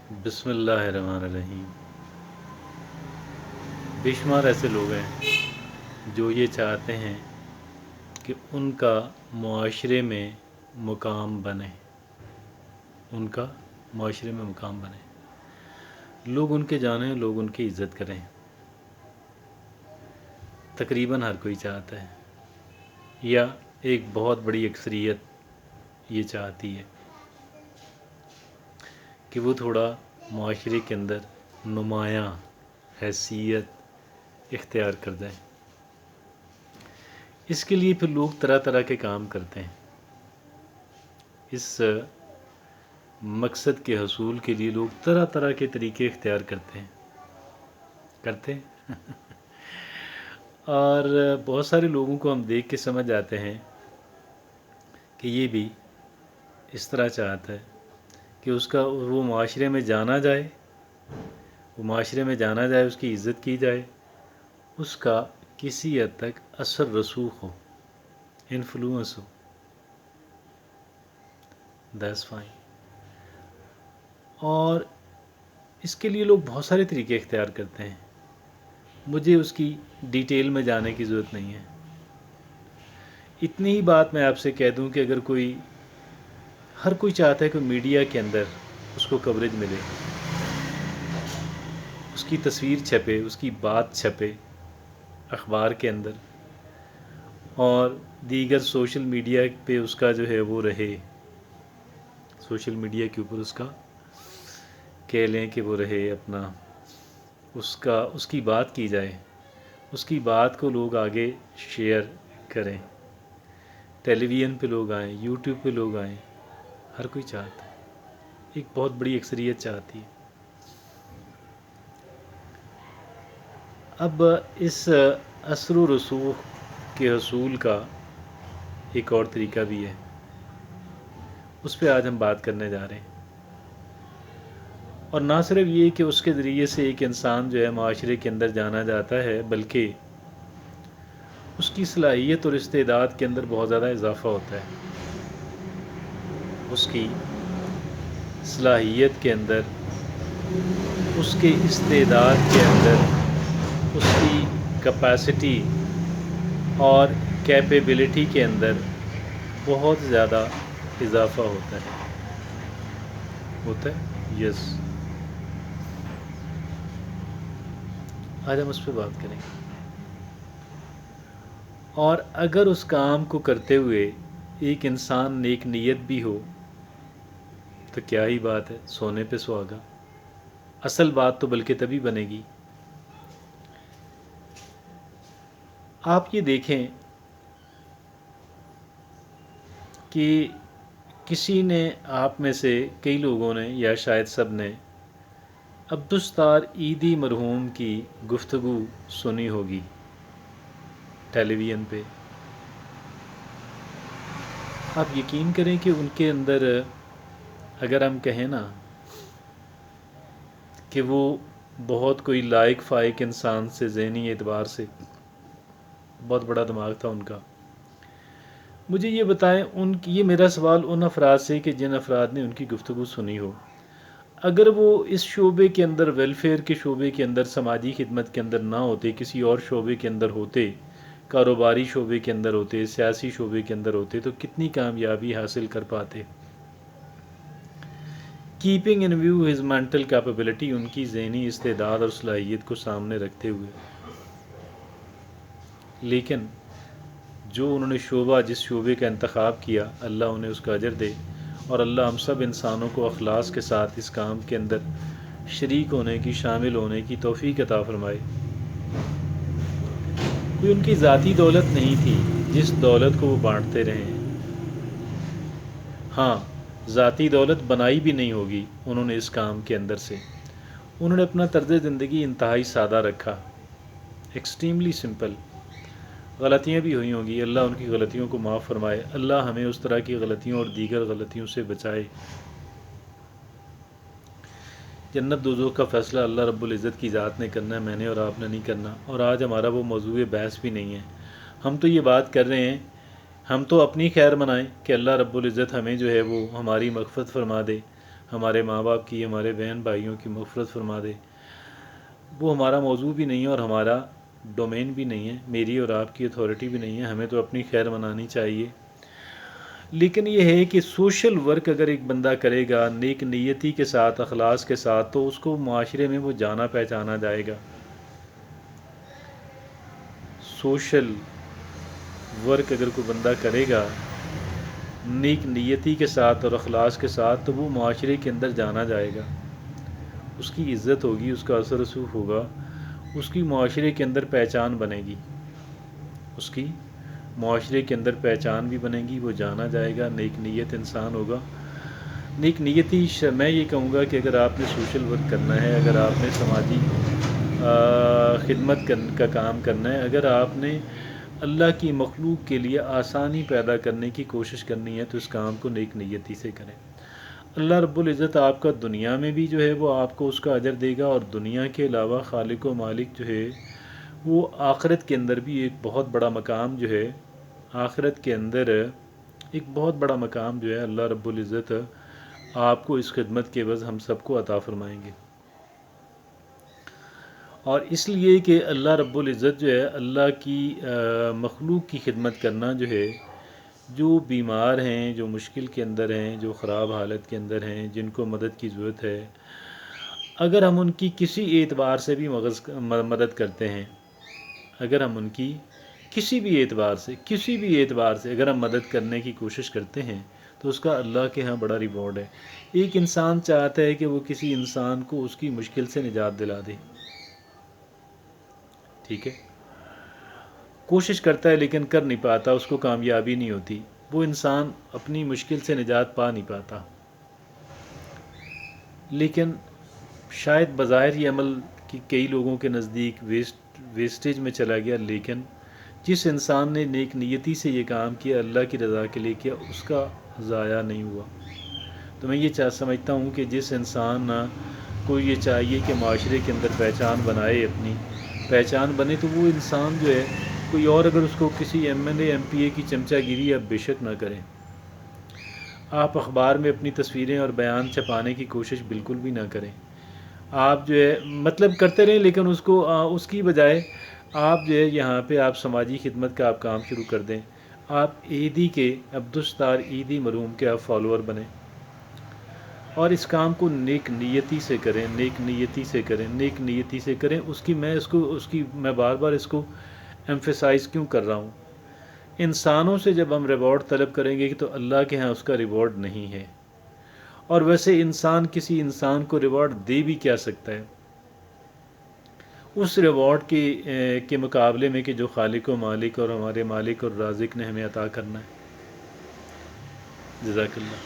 بسم اللہ الرحمن الرحیم۔ بے شمار ایسے لوگ ہیں جو یہ چاہتے ہیں کہ ان کا معاشرے میں مقام بنے، ان کا معاشرے میں مقام بنے، لوگ ان کے جانیں، لوگ ان کی عزت کریں۔ تقریباً ہر کوئی چاہتا ہے، یا ایک بہت بڑی اکثریت یہ چاہتی ہے کہ وہ تھوڑا معاشرے کے اندر نمایاں حیثیت اختیار کر دیں۔ اس کے لیے پھر لوگ طرح طرح کے کام کرتے ہیں۔ اس مقصد کے حصول کے لیے لوگ طرح طرح کے طریقے اختیار کرتے ہیں اور بہت سارے لوگوں کو ہم دیکھ کے سمجھ آتے ہیں کہ یہ بھی اس طرح چاہتا ہے کہ وہ معاشرے میں جانا جائے، اس کی عزت کی جائے، اس کا کسی حد تک اثر رسوخ ہو، انفلوئنس ہو۔ That's fine. اور اس کے لیے لوگ بہت سارے طریقے اختیار کرتے ہیں، مجھے اس کی ڈیٹیل میں جانے کی ضرورت نہیں ہے۔ اتنی ہی بات میں آپ سے کہہ دوں کہ اگر ہر کوئی چاہتا ہے کہ میڈیا کے اندر اس کو کوریج ملے، اس کی تصویر چھپے، اس کی بات چھپے اخبار کے اندر، اور دیگر سوشل میڈیا پہ اس کا جو ہے وہ رہے، سوشل میڈیا کے اوپر اس کا کہہ لیں کہ وہ رہے اپنا، اس کی بات کی جائے، اس کی بات کو لوگ آگے شیئر کریں، ٹیلی ویژن پہ لوگ آئیں، یوٹیوب پہ لوگ آئیں، ہر کوئی چاہتا ہے، ایک بہت بڑی اکثریت چاہتی ہے۔ اب اس اثر و رسوخ کے حصول کا ایک اور طریقہ بھی ہے، اس پہ آج ہم بات کرنے جا رہے ہیں۔ اور نہ صرف یہ کہ اس کے ذریعے سے ایک انسان جو ہے معاشرے کے اندر جانا جاتا ہے، بلکہ اس کی صلاحیت اور استعداد کے اندر بہت زیادہ اضافہ ہوتا ہے۔ اس کی صلاحیت کے اندر، اس کے استعداد کے اندر، اس کی کیپیسٹی اور کیپیبلٹی کے اندر بہت زیادہ اضافہ ہوتا ہے یس۔ آج ہم اس پہ بات کریں گے۔ اور اگر اس کام کو کرتے ہوئے ایک انسان نیک نیت بھی ہو تو کیا ہی بات ہے، سونے پہ سہاگا۔ اصل بات تو بلکہ تبھی بنے گی۔ آپ یہ دیکھیں کہ کسی نے، آپ میں سے کئی لوگوں نے یا شاید سب نے عبدالستار عیدی مرحوم کی گفتگو سنی ہوگی ٹیلی ویژن پہ۔ آپ یقین کریں کہ ان کے اندر، اگر ہم کہیں نا کہ وہ بہت کوئی لائق فائق انسان سے، ذہنی اعتبار سے بہت بڑا دماغ تھا ان کا۔ مجھے یہ بتائیں، یہ میرا سوال ان افراد سے کہ جن افراد نے ان کی گفتگو سنی ہو، اگر وہ اس شعبے کے اندر، ویلفیئر کے شعبے کے اندر، سماجی خدمت کے اندر نہ ہوتے، کسی اور شعبے کے اندر ہوتے، کاروباری شعبے کے اندر ہوتے، سیاسی شعبے کے اندر ہوتے، تو کتنی کامیابی حاصل کر پاتے۔ Keeping in view his mental capability, ان کی ذہنی استعداد اور صلاحیت کو سامنے رکھتے ہوئے، لیکن جو انہوں نے شعبہ، جس شعبے کا انتخاب کیا، اللہ انہیں اس کا اجر دے، اور اللہ ہم سب انسانوں کو اخلاص کے ساتھ اس کام کے اندر شریک ہونے کی، شامل ہونے کی توفیق عطا فرمائے۔ کوئی ان کی ذاتی دولت نہیں تھی جس دولت کو وہ بانٹتے رہے ہیں۔ ہاں، ذاتی دولت بنائی بھی نہیں ہوگی انہوں نے اس کام کے اندر سے۔ انہوں نے اپنا طرز زندگی انتہائی سادہ رکھا، ایکسٹریملی سمپل۔ غلطیاں بھی ہوئی ہوں گی، اللہ ان کی غلطیوں کو معاف فرمائے، اللہ ہمیں اس طرح کی غلطیوں اور دیگر غلطیوں سے بچائے۔ جنت دوزخ کا فیصلہ اللہ رب العزت کی ذات نے کرنا ہے، میں نے اور آپ نے نہیں کرنا، اور آج ہمارا وہ موضوع بحث بھی نہیں ہے۔ ہم تو یہ بات کر رہے ہیں، ہم تو اپنی خیر منائیں کہ اللہ رب العزت ہمیں جو ہے وہ ہماری مغفرت فرما دے، ہمارے ماں باپ کی، ہمارے بہن بھائیوں کی مغفرت فرما دے۔ وہ ہمارا موضوع بھی نہیں ہے اور ہمارا ڈومین بھی نہیں ہے، میری اور آپ کی اتھارٹی بھی نہیں ہے، ہمیں تو اپنی خیر منانی چاہیے۔ لیکن یہ ہے کہ سوشل ورک اگر ایک بندہ کرے گا نیک نیتی کے ساتھ، اخلاص کے ساتھ، تو اس کو معاشرے میں وہ جانا پہچانا جائے گا۔ سوشل ورک اگر کوئی بندہ کرے گا نیک نیتی کے ساتھ اور اخلاص کے ساتھ، تو وہ معاشرے کے اندر جانا جائے گا، اس کی عزت ہوگی، اس کا اثر رسوخ ہوگا، اس کی معاشرے کے اندر پہچان بنے گی، اس کی معاشرے کے اندر پہچان بھی بنے گی، وہ جانا جائے گا، نیک نیت انسان ہوگا۔ نیک نیتی میں یہ کہوں گا کہ اگر آپ نے سوشل ورک کرنا ہے، اگر آپ نے سماجی خدمت کا کام کرنا ہے، اگر آپ نے اللہ کی مخلوق کے لیے آسانی پیدا کرنے کی کوشش کرنی ہے، تو اس کام کو نیک نیتی سے کریں۔ اللہ رب العزت آپ کا دنیا میں بھی جو ہے وہ آپ کو اس کا اجر دے گا، اور دنیا کے علاوہ خالق و مالک جو ہے وہ آخرت کے اندر بھی ایک بہت بڑا مقام جو ہے، آخرت کے اندر ایک بہت بڑا مقام جو ہے اللہ رب العزت آپ کو اس خدمت کے عوض ہم سب کو عطا فرمائیں گے۔ اور اس لیے کہ اللہ رب العزت جو ہے اللہ کی مخلوق کی خدمت کرنا جو ہے، جو بیمار ہیں، جو مشکل کے اندر ہیں، جو خراب حالت کے اندر ہیں، جن کو مدد کی ضرورت ہے، اگر ہم ان کی کسی اعتبار سے بھی مدد کرتے ہیں، اگر ہم ان کی کسی بھی اعتبار سے اگر ہم مدد کرنے کی کوشش کرتے ہیں، تو اس کا اللہ کے ہاں بڑا ریوارڈ ہے۔ ایک انسان چاہتا ہے کہ وہ کسی انسان کو اس کی مشکل سے نجات دلا دے، ٹھیک ہے، کوشش کرتا ہے لیکن کر نہیں پاتا، اس کو کامیابی نہیں ہوتی، وہ انسان اپنی مشکل سے نجات پا نہیں پاتا۔ لیکن شاید بظاہر یہ عمل کئی لوگوں کے نزدیک ویسٹیج میں چلا گیا، لیکن جس انسان نے نیک نیتی سے یہ کام کیا، اللہ کی رضا کے لیے کیا، اس کا ضائع نہیں ہوا۔ تو میں یہ سمجھتا ہوں کہ جس انسان کو یہ چاہیے کہ معاشرے کے اندر پہچان بنائے، اپنی پہچان بنے، تو وہ انسان جو ہے، کوئی اور اگر اس کو کسی M L A M P A کی چمچہ گیری آپ بے شک نہ کریں۔ آپ اخبار میں اپنی تصویریں اور بیان چھپانے کی کوشش بالکل بھی نہ کریں۔ آپ جو ہے مطلب کرتے رہیں، لیکن اس کی بجائے آپ جو ہے یہاں پہ آپ سماجی خدمت کا آپ کام شروع کر دیں۔ آپ عیدی کے عبدالستار عیدی مرحوم کے آپ فالوور بنیں، اور اس کام کو نیک نیتی سے کریں، نیک نیتی سے کریں، نیک نیتی سے کریں۔ میں بار بار اس کو ایمفیسائز کیوں کر رہا ہوں؟ انسانوں سے جب ہم ریوارڈ طلب کریں گے تو اللہ کے ہاں اس کا ریوارڈ نہیں ہے، اور ویسے انسان کسی انسان کو ریوارڈ دے بھی کیا سکتا ہے اس ریوارڈ کے مقابلے میں کہ جو خالق و مالک اور ہمارے مالک اور رازق نے ہمیں عطا کرنا ہے۔ جزاک اللہ۔